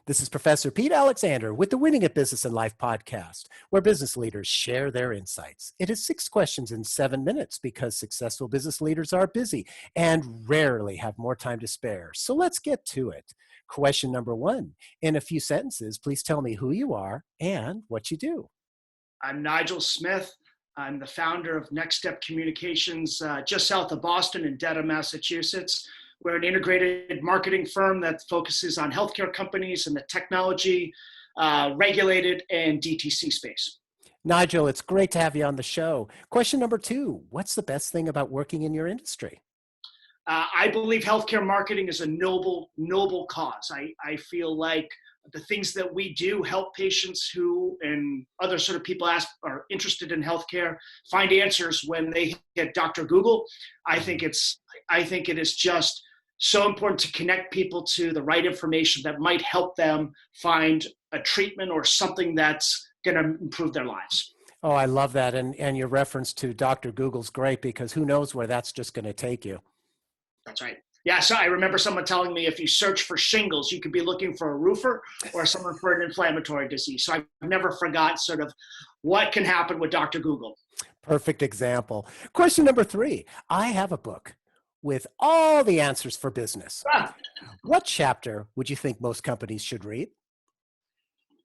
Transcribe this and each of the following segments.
This is Professor Pete Alexander with the Winning at Business and Life podcast, where business leaders share their insights. It is 6 questions in 7 minutes because successful business leaders are busy and rarely have more time to spare. So let's get to it. Question number 1. In a few sentences, please tell me who you are and what you do. I'm Nigel Smith. I'm the founder of Next Step Communications just south of Boston in Dedham, Massachusetts. We're an integrated marketing firm that focuses on healthcare companies and the technology, regulated, and DTC space. Nigel, it's great to have you on the show. Question number 2. What's the best thing about working in your industry? I believe healthcare marketing is a noble cause. I feel like the things that we do help patients who and other sort of people are interested in healthcare find answers when they hit Dr. Google. I think it is just so important to connect people to the right information that might help them find a treatment or something that's going to improve their lives. Oh, I love that. And your reference to Dr. Google's great because who knows where that's just going to take you. That's right. Yeah, so I remember someone telling me if you search for shingles, you could be looking for a roofer or someone for an inflammatory disease. So I've never forgot sort of what can happen with Dr. Google. Perfect example. Question number 3. I have a book with all the answers for business. What chapter would you think most companies should read?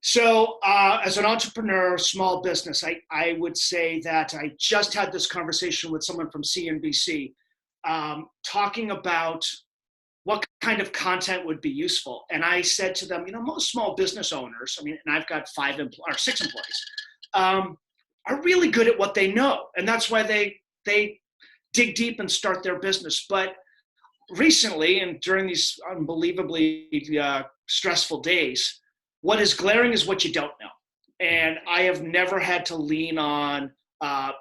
So as an entrepreneur, small business, I would say that I just had this conversation with someone from CNBC talking about what kind of content would be useful. And I said to them, most small business owners, and I've got 6 employees, are really good at what they know. And that's why they dig deep and start their business. But recently, and during these unbelievably stressful days, what is glaring is what you don't know. And I have never had to lean on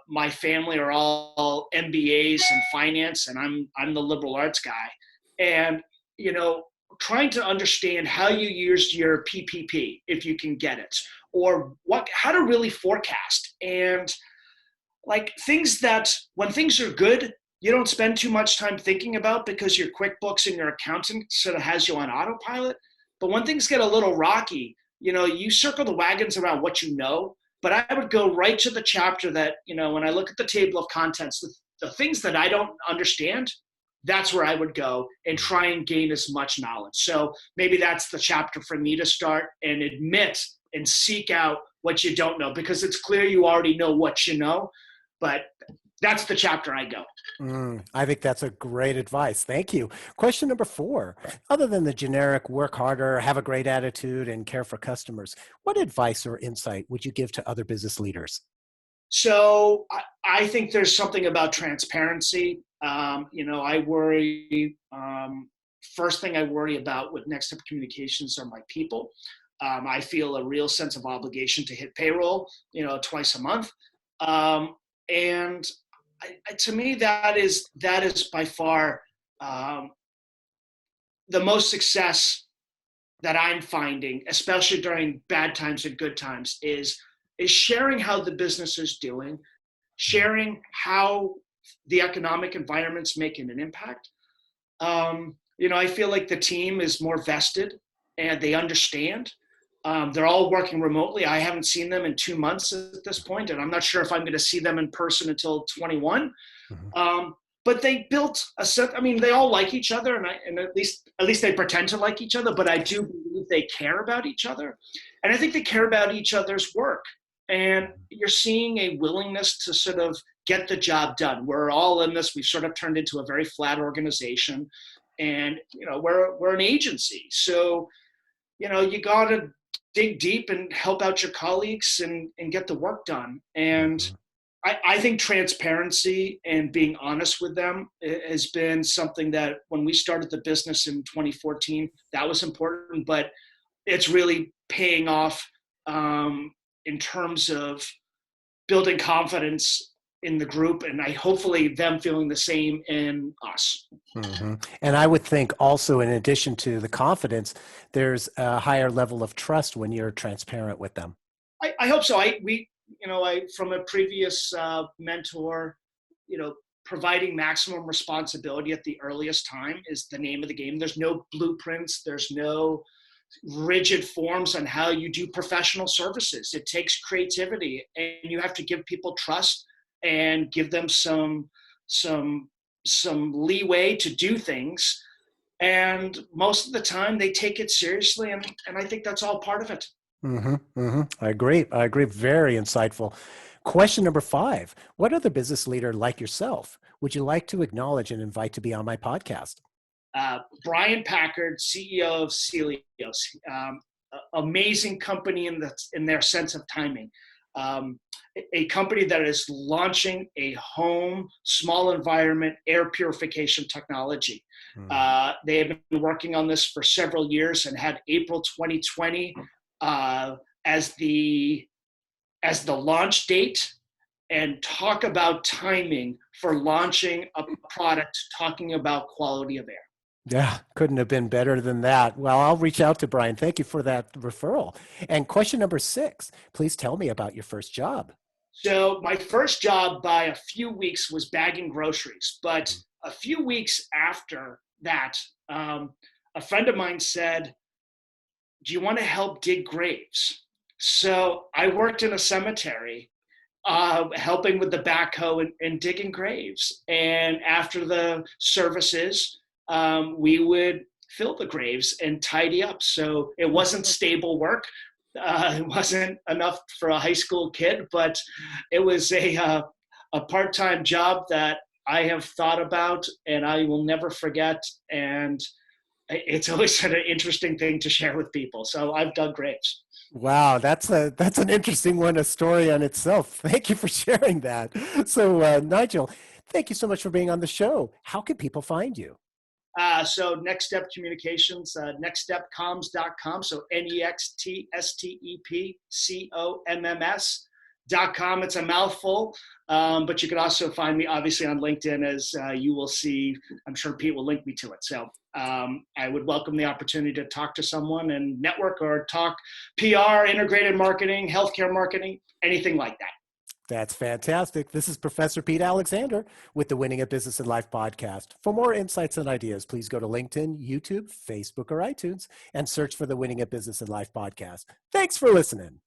my family are all MBAs and finance, and I'm the liberal arts guy. And, trying to understand how you use your PPP, if you can get it, or how to really forecast. And like things that when things are good, you don't spend too much time thinking about because your QuickBooks and your accountant sort of has you on autopilot. But when things get a little rocky, you circle the wagons around what you know. But I would go right to the chapter that, when I look at the table of contents, the things that I don't understand, that's where I would go and try and gain as much knowledge. So maybe that's the chapter for me to start and admit and seek out what you don't know, because it's clear you already know what you know, but that's the chapter I go. I think that's a great advice. Thank you. Question number 4, other than the generic work harder, have a great attitude, and care for customers, what advice or insight would you give to other business leaders? So I think there's something about transparency. I worry, first thing I worry about with Next Step Communications are my people. I feel a real sense of obligation to hit payroll, twice a month. And to me, that is by far the most success that I'm finding, especially during bad times and good times, is sharing how the business is doing, sharing how the economic environment's making an impact. I feel like the team is more vested and they understand. They're all working remotely. I haven't seen them in 2 months at this point, and I'm not sure if I'm going to see them in person until 21. Mm-hmm. But they built a set. They all like each other, and at least they pretend to like each other. But I do believe they care about each other, and I think they care about each other's work. And you're seeing a willingness to sort of get the job done. We're all in this. We've sort of turned into a very flat organization, and we're an agency. So you got to dig deep and help out your colleagues and get the work done. And I think transparency and being honest with them has been something that when we started the business in 2014, that was important, but it's really paying off in terms of building confidence in the group, and hopefully them feeling the same in us. Mm-hmm. And I would think also, in addition to the confidence, there's a higher level of trust when you're transparent with them. I hope so. From a previous mentor, providing maximum responsibility at the earliest time is the name of the game. There's no blueprints. There's no rigid forms on how you do professional services. It takes creativity, and you have to give people trust and give them some leeway to do things. And most of the time they take it seriously, and I think that's all part of it. I agree. I agree. Very insightful. Question number 5. What other business leader like yourself would you like to acknowledge and invite to be on my podcast? Brian Packard, CEO of Celios, amazing company in their sense of timing. A company that is launching a home, small environment air purification technology. They have been working on this for several years and had April 2020 as the launch date. And talk about timing for launching a product, talking about quality of air. Yeah, couldn't have been better than that. Well, I'll reach out to Brian. Thank you for that referral. And question number 6, please tell me about your first job. So my first job by a few weeks was bagging groceries. But a few weeks after that, a friend of mine said, "Do you want to help dig graves?" So I worked in a cemetery, helping with the backhoe and digging graves. And after the services, we would fill the graves and tidy up. So it wasn't stable work. It wasn't enough for a high school kid, but it was a part-time job that I have thought about and I will never forget. And it's always an interesting thing to share with people. So I've dug graves. Wow, that's an interesting one, a story on itself. Thank you for sharing that. So, Nigel, thank you so much for being on the show. How can people find you? So Next Step Communications, nextstepcoms.com. So nextstepcomms.com. It's a mouthful, but you can also find me obviously on LinkedIn, as you will see. I'm sure Pete will link me to it. So I would welcome the opportunity to talk to someone and network or talk PR, integrated marketing, healthcare marketing, anything like that. That's fantastic. This is Professor Pete Alexander with the Winning at Business and Life podcast. For more insights and ideas, please go to LinkedIn, YouTube, Facebook, or iTunes and search for the Winning at Business and Life podcast. Thanks for listening.